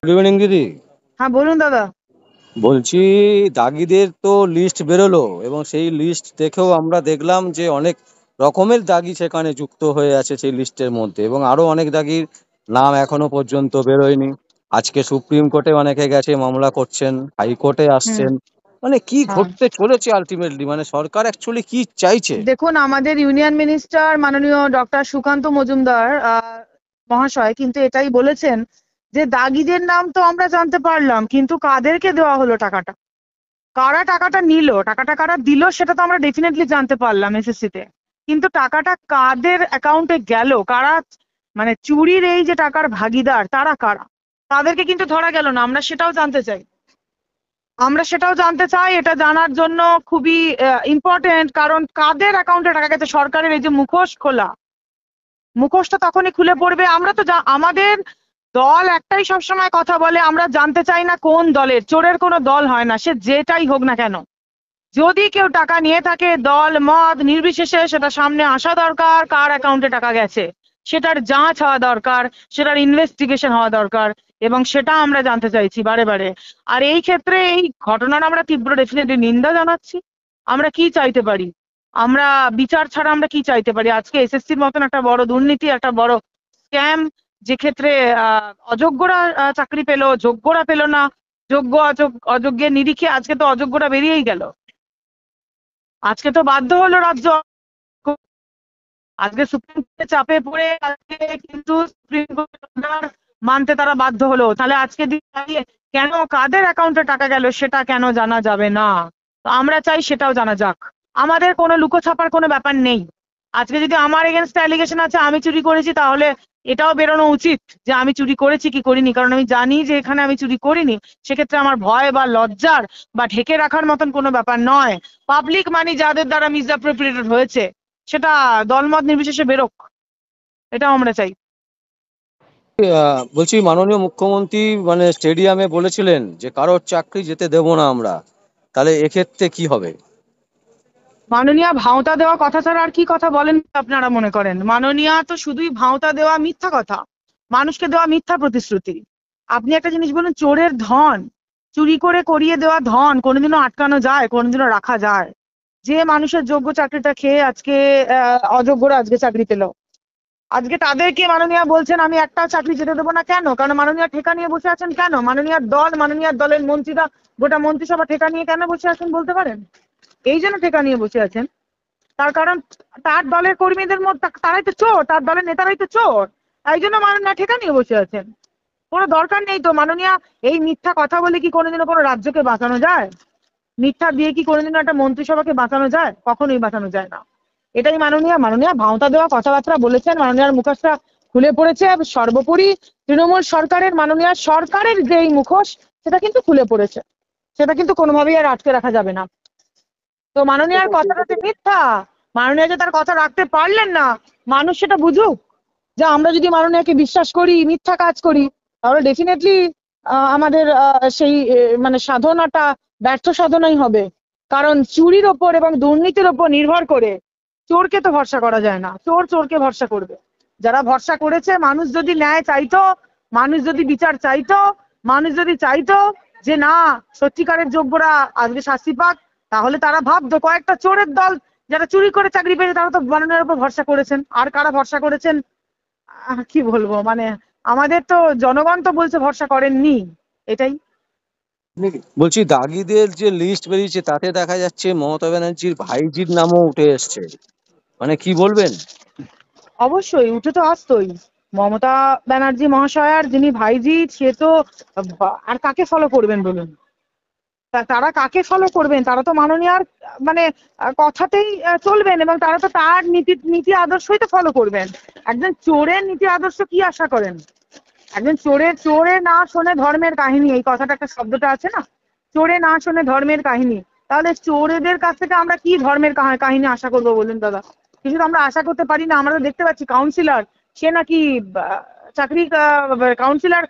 Good evening দিদি। হ্যাঁ, বলুন দাদা। বলছি, দাগিদের তো লিস্ট বেরোলো এবং সেই লিস্ট দেখেও আমরা দেখলাম যে অনেক রকমের দাগি সেখানে যুক্ত হয়ে আছে সেই লিস্টের মধ্যে, এবং আরো অনেক দাগির নাম এখনো পর্যন্ত বেরোয়নি। আজকে সুপ্রিম কোর্টে অনেকে গেছে, মামলা করছেন, হাইকোর্টে হুম। আসছেন। মানে কি হ্যাঁ, ঘটতে চলেছে আলটিমেটলি, মানে সরকার অ্যাকচুয়ালি কি চাইছে? দেখুন, আমাদের ইউনিয়ন মিনিস্টার মাননীয় ডক্টর সুকান্ত মজুমদার মহাশয় কিন্তু এটাই বলেছেন যে দাগিদের নাম তো আমরা জানতে পারলাম, কিন্তু কাদেরকে দেওয়া হলো টাকাটা, কারা টাকাটা নিল, টাকাটা কারা দিল, সেটা তো আমরা ডেফিনেটলি জানতে পারলাম এসএসসি তে। কিন্তু টাকাটা কাদের অ্যাকাউন্টে গেল, কারা মানে চুরির এই যে টাকার ভাগিদার, তারা কারা, তাদেরকে কিন্তু ধরা গেল না। আমরা সেটাও জানতে চাই। এটা জানার জন্য খুবই ইম্পর্টেন্ট, কারণ কাদের অ্যাকাউন্টে টাকা গেছে। সরকারের এই যে মুখোশ খোলা, মুখোশটা তখনই খুলে পড়বে। আমরা তো আমাদের দল একটাই সবসময় কথা বলে, আমরা জানতে চাই না কোন দলের, চোরের কোনো দল হয় না, সে যেটাই হোক না কেন। যদি কেউ টাকা নিয়ে থাকে, দল মত নির্বিশেষে সেটা সামনে আসা দরকার, কার অ্যাকাউন্টে টাকা গেছে সেটার যাঁচ হওয়া দরকার, সেটার ইনভেস্টিগেশন হওয়া দরকার, এবং সেটা আমরা জানতে চাইছি বারে বারে। আর এই ক্ষেত্রে এই ঘটনার আমরা তীব্র ডেফিনেটলি নিন্দা জানাচ্ছি। আমরা কি চাইতে পারি? আমরা বিচার ছাড়া আমরা কি চাইতে পারি? আজকে এসএসসির মতন একটা বড় দুর্নীতি, একটা বড় স্ক্যাম, যে ক্ষেত্রে অযোগ্যরা চাকরি পেলো, যোগ্যরা পেলো না, যোগ্য অযোগ্যের নিরিখে আজকে তো অযোগ্যরা বেরিয়েই গেল। আজকে তো বাধ্য হলো রাজ্য, আজকে সুপ্রিম কোর্টের চাপে পড়ে আজকে কিন্তু সুপ্রিম কোর্টের অর্ডার মানতে তারা বাধ্য হলো। তাহলে আজকে দিন দাঁড়িয়ে কেন কাদের অ্যাকাউন্টে টাকা গেল সেটা কেন জানা যাবে না? তো আমরা চাই সেটাও জানা যাক। আমাদের কোনো লুকোছাপার কোনো ব্যাপার নেই। আজকে যদি আমার এগেনস্টে অ্যালিগেশন আছে আমি চুরি করেছি, তাহলে এটাও বেরোনো উচিত যে আমি চুরি করেছি কি করিনি। কারণ আমি জানি যে এখানে আমি চুরি করিনি, সেক্ষেত্রে আমার ভয় বা লজ্জার বা ঢেকে রাখার মতন কোনো ব্যাপার নয়। পাবলিক মানি যাদের দ্বারা মিসঅ্যাপ্রোপ্রিয়েটেড হয়েছে, সেটা দলমত নির্বিশেষে বেরোক, এটাও আমরা চাই। বলছি, মাননীয় মুখ্যমন্ত্রী মানে স্টেডিয়ামে বলেছিলেন যে কারোর চাকরি যেতে দেব না আমরা, তাহলে এক্ষেত্রে কি হবে? মাননীয়া ভাঁওতা দেওয়া কথা ছাড়া আর কি কথা বলেন আপনারা মনে করেন? মাননীয়া তো শুধুই ভাঁওতা দেওয়া মিথ্যা কথা, মানুষকে দেওয়া মিথ্যা প্রতিশ্রুতি। আপনি একটা জিনিস বলুন, চোরের ধন, চুরি করে করিয়ে দেওয়া ধন কোনোদিনও আটকানো যায়, কোনোদিনও রাখা যায়? যে মানুষের যোগ্য চাকরিটা খেয়ে আজকে অযোগ্যরা আজকে চাকরি পেল, আজকে তাদেরকে মাননীয়া বলছেন আমি একটা চাকরি যেতে দেবো না। কেন? কারণ মাননীয়া ঠেকা নিয়ে বসে আছেন। কেন? মাননীয়ার দল, মাননীয়ার দলের মন্ত্রীরা, গোটা মন্ত্রিসভা ঠেকা নিয়ে কেন বসে আছেন বলতে পারেন? এই জন্য ঠেকা নিয়ে বসে আছেন, তার কারণ তার দলের কর্মীদের মধ্যে তারাই তো চোর, তার দলের নেতারাই তো চোর। এই জন্য মাননীয়া ঠেকা নিয়ে বসে আছেন। কোনো দরকার নেই তো মাননীয়া। এই মিথ্যা কথা বলে কি কোনোদিনও কোনো রাজ্যকে বাঁচানো যায়? মিথ্যা দিয়ে কি কোনোদিনও একটা মন্ত্রিসভাকে বাঁচানো যায়? কখনোই বাঁচানো যায় না। এটাই মাননীয়া, মাননীয়া ভাঁওতা দেওয়া কথাবার্তা বলেছেন, মাননীয়ার মুখোশটা খুলে পড়েছে। সর্বোপরি তৃণমূল সরকারের, মাননীয়া সরকারের যে এই মুখোশ, সেটা কিন্তু খুলে পড়েছে, সেটা কিন্তু কোনোভাবেই আর আটকে রাখা যাবে না। তো মাননীয়ার কথাটা যে মিথ্যা, মাননীয়া যে তার কথা রাখতে পারলেন না, মানুষ সেটা বুঝুক। যে আমরা যদি মাননীয়াকে বিশ্বাস করি, মিথ্যা কাজ করি, তাহলে ডেফিনেটলি আমাদের সেই মানে সাধনাটা ব্যর্থ সাধনাই হবে। কারণ চুরির ওপর এবং দুর্নীতির ওপর নির্ভর করে চোরকে তো ভরসা করা যায় না। চোর চোরকে ভরসা করবে। যারা ভরসা করেছে, মানুষ যদি ন্যায় চাইতো, মানুষ যদি বিচার চাইতো, মানুষ যদি চাইতো যে না, সত্যিকারের যোগ্যরা আজকে শাস্তি পাক, তাহলে তারা ভাবতো। কয়েকটা চোরের দল যারা চুরি করে চাকরি পেয়েছে, তারা তো মাননীয়ার উপর ভরসা করেছেন। আর কারা ভরসা করেছেন কি বলবো, মানে আমাদের তো জনগণ তো বলছে ভরসা করেননি, এটাই। বলছি, দাগিদের যে লিস্ট বেরিয়েছে তাতে দেখা যাচ্ছে মমতা ব্যানার্জির ভাইজির নামও উঠে এসছে, মানে কি বলবেন? অবশ্যই উঠে তো আসতোই। মমতা ব্যানার্জি মহাশয়ার যিনি ভাইজি, সে তো আর কাকে ফলো করবেন বলুন? তারা কাকে ফলো করবেন? তারা তো মাননীয়ার মানে কথাতেই চলবেন, এবং তারা তো তার নীতি নীতি আদর্শই তো ফলো করবেন। একজন চোরের নীতি আদর্শ কি আশা করেন? একজন চোরে না শোনে ধর্মের কাহিনী, এই কথাটা, একটা শব্দটা আছে না, চোরে না শোনে ধর্মের কাহিনী। তাহলে চোরেদের কাছ থেকে আমরা কি ধর্মের কাহিনী আশা করবো বলুন দাদা? কিছু তো আমরা আশা করতে পারি না। আমরা তো দেখতে পাচ্ছি কাউন্সিলর, সে নাকি চাকরি, কাউন্সিলর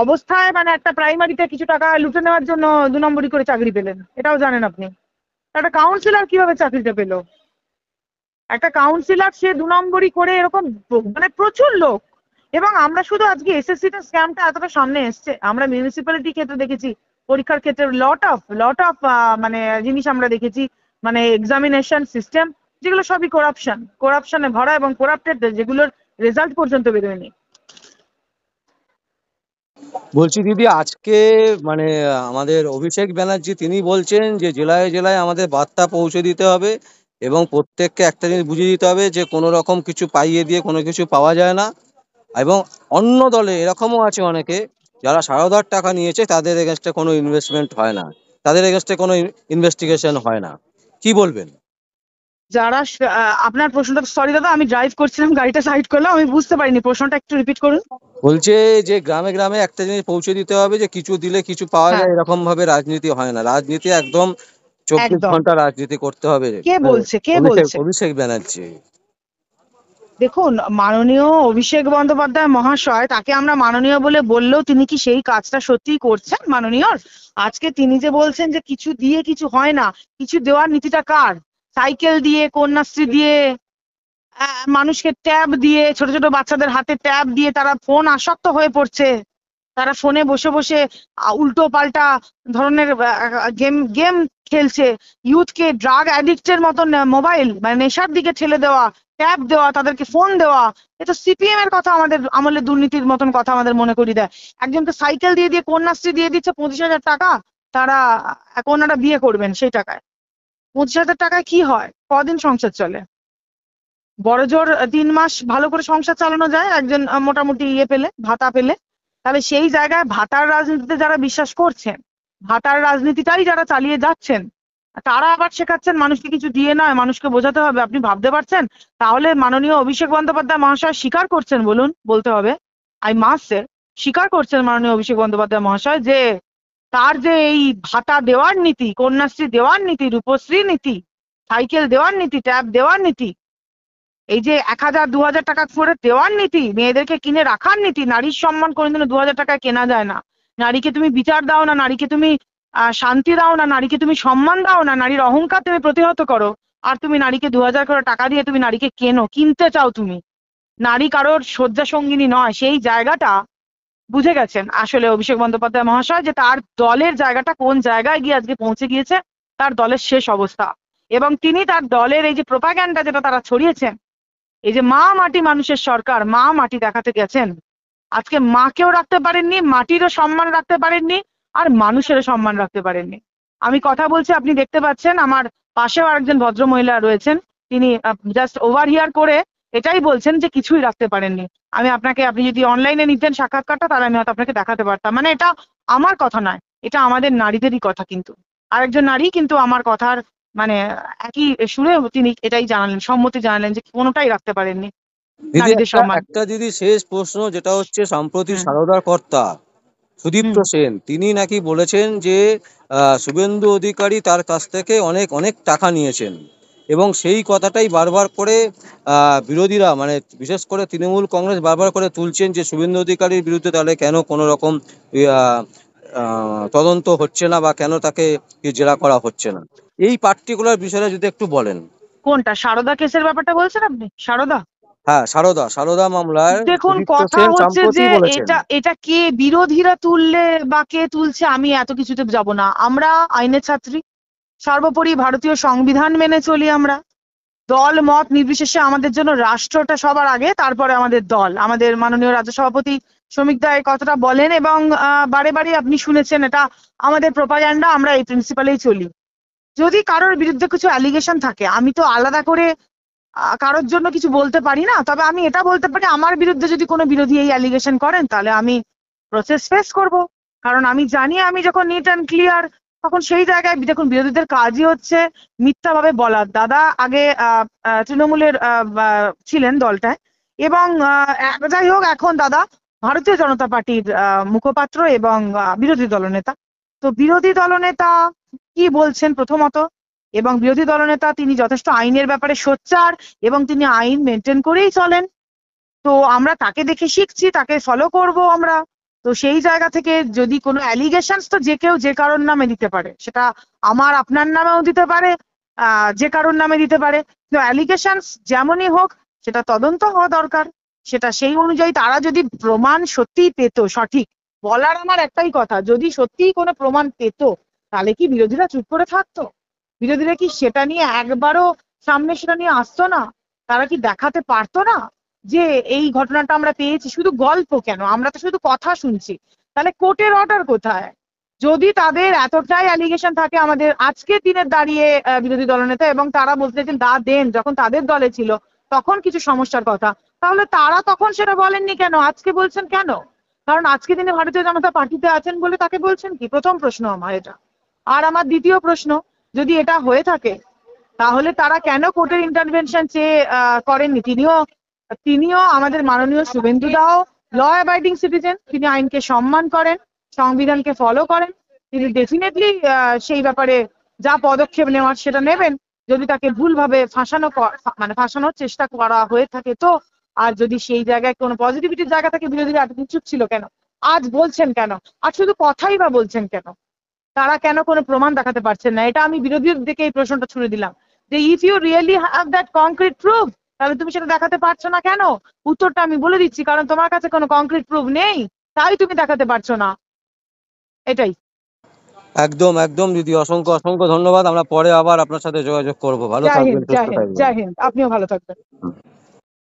অবস্থায় মানে একটা প্রাইমারিতে কিছু টাকা লুটে নেওয়ার জন্য 2 নম্বরি করে চাকরি পেলেন, এটাও জানেন আপনি? একটা কাউন্সিলর কিভাবে চাকরিটা পেলো? একটা কাউন্সিলর সে 2 নম্বরি করে, এরকম মানে প্রচুর লোক, এবং আমরা শুধু আজকে এসএসসি তে স্ক্যামটা এতটা সামনে এসছে, আমরা মিউনিসিপ্যালিটি ক্ষেত্রে দেখেছি, পরীক্ষার ক্ষেত্রে লট অফ মানে জিনিস আমরা দেখেছি, মানে এক্সামিনেশন সিস্টেম, যেগুলো সবই করাপশনে ভরা এবং করাপ্টেড, যেগুলোর রেজাল্ট পর্যন্ত বেরোয়নি। বলছি দিদি, আজকে মানে আমাদের অভিষেক ব্যানার্জি তিনি বলছেন যে জেলায় জেলায় আমাদের বার্তা পৌঁছে দিতে হবে এবং প্রত্যেককে একটা জিনিস বুঝিয়ে দিতে হবে যে কোনো রকম কিছু পাইয়ে দিয়ে কোনো কিছু পাওয়া যায় না। এবং অন্য দলে এরকমও আছে অনেকে যারা সারদার টাকা নিয়েছে, তাদের এগেনস্টে কোনো ইনভেস্টমেন্ট হয় না, তাদের এগেনস্টে কোনো ইনভেস্টিগেশন হয় না। কি বলবেন? যারা আপনার প্রশ্নটা, সরি দাদা, আমি ড্রাইভ করছিলাম, গাড়িটা সাইড করলাম, আমি বুঝতে পারিনি, প্রশ্নটা একটু রিপিট করুন। বলছে যে গ্রামে গ্রামে একটা জিনিস পৌঁছে দিতে হবে যে কিছু দিলে কিছু পাওয়া হ্যাঁ, যায়, এরকম ভাবে রাজনীতি হয় না। রাজনীতি একদম 24 একদম। ঘন্টা রাজনীতি করতে হবে। কে বলছে, কে অভিষেক বলছে? অভিষেক ব্যানার্জি। দেখুন, মাননীয় অভিষেক বন্দ্যোপাধ্যায় মহাশয়, তাকে আমরা মাননীয় বলে বললেও তিনি কি সেই কাজটা সত্যিই করছেন মাননীয়? আজকে তিনি যে বলছেন যে কিছু দিয়ে কিছু হয় না, কিছু দেওয়ার নীতিটা কার? সাইকেল দিয়ে, কন্যাশ্রী দিয়ে, মানুষকে ট্যাব দিয়ে, ছোট ছোট বাচ্চাদের হাতে ট্যাব দিয়ে তারা ফোন আসক্ত হয়ে পড়ছে, তারা ফোনে বসে বসে উল্টো পাল্টা ধরনের গেম গেম খেলছে, ইউথকে ড্রাগ অ্যাডিক্টের মতন মোবাইল মানে নেশার দিকে ঠেলে দেওয়া, ট্যাব দেওয়া, তাদেরকে ফোন দেওয়া। এ তো সিপিএম এর কথা, আমাদের আমলে দুর্নীতির মতন কথা আমাদের মনে করিয়ে দেয়। একজনকে সাইকেল দিয়ে দিয়ে কন্যাশ্রী দিয়ে দিচ্ছে 25,000 টাকা, তারা কন্যাটা বিয়ে করবেন সেই টাকায়। 25,000 টাকায় কি হয়? কদিন সংসার চলে? বড়জোর 3 মাস ভালো করে সংসার চালানো যায় একজন মোটামুটি ইয়ে পেলে, ভাতা পেলে। তাহলে সেই জায়গায় ভাতার রাজনীতিতে যারা বিশ্বাস করছেন, ভাতার রাজনীতিটাই যারা চালিয়ে যাচ্ছেন, তারা আবার শেখাচ্ছেন মানুষকে কিছু দিয়ে নয়, মানুষকে বোঝাতে হবে। আপনি ভাবতে পারছেন? তাহলে মাননীয় অভিষেক বন্দ্যোপাধ্যায় মহাশয় স্বীকার করছেন, বলুন, বলতে হবে, আই মাস্ট সে, স্বীকার করছেন মাননীয় অভিষেক বন্দ্যোপাধ্যায় মহাশয় যে তার যে এই ভাতা দেওয়ার নীতি, কন্যাশ্রী দেওয়ার নীতি, রূপশ্রী নীতি, সাইকেল দেওয়ার নীতি, ট্যাব দেওয়ার নীতি, এই যে 1,000 2,000 টাকা করে দেওয়ার নীতি, মেয়েদেরকে কিনে রাখার নীতি, নারীর সম্মান কোনোদিনও 2,000 টাকায় কেনা যায় না। নারীকে তুমি বিচার দাও না, নারীকে তুমি শান্তি দাও না, নারীকে তুমি সম্মান দাও না, নারীর অহংকার তুমি প্রতিহত করো, আর তুমি নারীকে 2,000 করে টাকা দিয়ে তুমি নারীকে কেনো, কিনতে চাও তুমি। নারী কারোর শয্যা সঙ্গিনী নয়, সেই জায়গাটা বুঝে গেছেন আসলে অভিষেক বন্দ্যোপাধ্যায় মহাশয়, যে তার দলের জায়গাটা কোন জায়গায় গিয়ে আজকে পৌঁছে গিয়েছে, তার দলের শেষ অবস্থা। এবং তিনি তার দলের এই যে প্রোপাগ্যান্ডা যেটা তারা ছড়িয়েছেন, এই যে মা মাটি মানুষের সরকার, মা মাটি দেখাতে গেছেন, আজকে মাকেও রাখতে পারেননি, মাটিরও সম্মান রাখতে পারেননি, আর মানুষেরও সম্মান রাখতে পারেননি। আমি কথা বলছি, আপনি দেখতে পাচ্ছেন আমার পাশেও আরেকজন ভদ্র মহিলা রয়েছেন, তিনি জাস্ট ওভার হিয়ার করে এটাই বলছেন যে কিছুই রাখতে পারেননি। আমি আপনাকে, আপনি যদি অনলাইনে নিতেন সাক্ষাৎকারটা, তাহলে আমি হয়তো আপনাকে দেখাতে পারতাম। মানে এটা আমার কথা নয়, এটা আমাদের নারীদেরই কথা। কিন্তু আরেকজন নারী কিন্তু আমার কথার মানে একই সুরে তিনি এটাই জানালেন, সম্মতি জানালেন যে কোনোটাই রাখতে পারেননি দিদি, নারীদের একটা সম্মান। একটা দিদি শেষ প্রশ্ন, যেটা হচ্ছে সম্প্রতি হুম, সারদার কর্তা সুদীপ্ত হুম। সেন তিনি নাকি বলেছেন যে শুভেন্দু অধিকারী তার কাছ থেকে অনেক অনেক টাকা নিয়েছেন, এবং সেই কথাটাই বারবার করে বিরোধীরা, মানে বিশেষ করে তৃণমূল কংগ্রেস বারবার করে তুলছেন যে শুভেন্দু অধিকারীর বিরুদ্ধে তাহলে কেন কোনো রকম আহ, তদন্ত হচ্ছে না, বা কেন তাকে জেরা করা হচ্ছে না। এই পার্টিকুলার বিষয়টা যদি একটু বলেন। কোনটা, সারদা কেসের ব্যাপারটা বলছেন আপনি? সারদা, হ্যাঁ, সারদা মামলার দেখুন, সুদীপ্ত কথা সেন হচ্ছে সম্প্রতি যে বলেছেন। এটা এটা কে বিরোধীরা তুললে বা কে তুলছে, আমি এত কিছুতে যাব না। আমরা আইনের ছাত্রী, সর্বোপরি ভারতীয় সংবিধান মেনে চলি আমরা। দল মত নির্বিশেষে আমাদের জন্য রাষ্ট্রটা সবার আগে, তারপরে আমাদের দল। আমাদের মাননীয় রাজ্য সভাপতি শ্রমিক দা এই কথাটা বলেন, এবং বারে বারে আপনি শুনেছেন, এটা আমাদের প্রোপাগ্যান্ডা, আমরা এই প্রিন্সিপালেই চলি। যদি কারোর বিরুদ্ধে কিছু অ্যালিগেশন থাকে, আমি তো আলাদা করে কারোর জন্য কিছু বলতে পারি না। তবে আমি এটা বলতে পারি, আমার বিরুদ্ধে যদি কোনো বিরোধী এই অ্যালিগেশন করেন, তাহলে আমি প্রসেস ফেস করব। কারণ আমি জানি, আমি যখন নিট অ্যান্ড ক্লিয়ার, তখন সেই জায়গায় দেখুন, বিরোধীদের কাজই হচ্ছে মিথ্যাভাবে বলার। দাদা আগে তৃণমূলের ছিলেন দলটায়, এবং যাই হোক, এখন দাদা ভারতীয় জনতা পার্টির মুখপাত্র এবং বিরোধী দলনেতা। তো বিরোধী দলনেতা কি বলছেন প্রথমত, এবং বিরোধী দলনেতা তিনি যথেষ্ট আইনের ব্যাপারে সোচ্চার, এবং তিনি আইন মেনটেন করেই চলেন। তো আমরা তাকে দেখে শিখছি, তাকে ফলো করব আমরা। তো সেই জায়গা থেকে যদি কোনো অ্যালিগেশনস, তো যে কেউ যে কারোর নামে দিতে পারে, সেটা আমার আপনার নামেও দিতে পারে, যে কারোর নামে দিতে পারে। তো অ্যালিগেশনস যেমনই হোক, সেটা তদন্ত হওয়া দরকার। সেটা সেই অনুযায়ী তারা যদি প্রমাণ সত্যিই পেত সঠিক, বলার আমার একটাই কথা, যদি সত্যিই কোনো প্রমাণ পেত তাহলে কি বিরোধীরা চুপ করে থাকতো? বিরোধীরা কি সেটা নিয়ে একবারও সামনে সেটা নিয়ে আসতো না? তারা কি দেখাতে পারতো না যে এই ঘটনাটা আমরা পেয়েছি? শুধু গল্প কেন, আমরা তো শুধু কথা শুনছি। তাহলে কোর্টের অর্ডার কোথায়? যদি তাদের এতটাই অ্যালিগেশন থাকে আমাদের আজকের দিনের দাঁড়িয়ে বিরোধী দলনেতা, এবং তারা বলতে চাইছেন দা দেন যখন তাদের দলে ছিল তখন কিছু সমস্যার কথা, তাহলে তারা তখন সেটা বলেননি কেন, আজকে বলছেন কেন? কারণ আজকে তিনি ভারতীয় জনতা পার্টিতে আছেন বলে তাকে বলছেন কি? প্রথম প্রশ্ন আমার এটা। আর আমার দ্বিতীয় প্রশ্ন, যদি এটা হয়ে থাকে তাহলে তারা কেন কোর্টের ইন্টারভেনশন চেয়ে করেননি? তিনিও আমাদের মাননীয় শুভেন্দু দাও ল অ্যাবাইডিং সিটিজেন, তিনি আইনকে সম্মান করেন, সংবিধানকে ফলো করেন। তিনি ডেফিনেটলি সেই ব্যাপারে যা পদক্ষেপ নেওয়ার সেটা নেবেন, যদি তাকে ভুলভাবে মানে ফাঁসানোর চেষ্টা করা হয়ে থাকে তো। আর যদি সেই জায়গায় কোনো পজিটিভিটির জায়গা থেকে, বিরোধীরা এতদিন চুপ ছিল কেন, আজ বলছেন কেন, আর শুধু কথাই বা বলছেন কেন? তারা কেন কোনো প্রমাণ দেখাতে পারছেন না? এটা আমি বিরোধীদের দিকে এই প্রশ্নটা ছুড়ে দিলাম, যে if you really have that concrete proof, তাহলে তুমি সেটা দেখাতে পারছো না কেন? উত্তরটা আমি বলে দিচ্ছি, কারণ তোমার কাছে কোনো কংক্রিট প্রুফ নেই, তাই তুমি দেখাতে পারছো না। এটাই। একদম একদম দিদি, অসংখ্য অসংখ্য ধন্যবাদ। আমরা পরে আবার আপনার সাথে যোগাযোগ করব। ভালো জয় হিন্দ, থাকবেন, সুস্থ জয় হিন্দ, থাকবেন। জয় হিন্দ। আপনিও ভালো থাকবেন।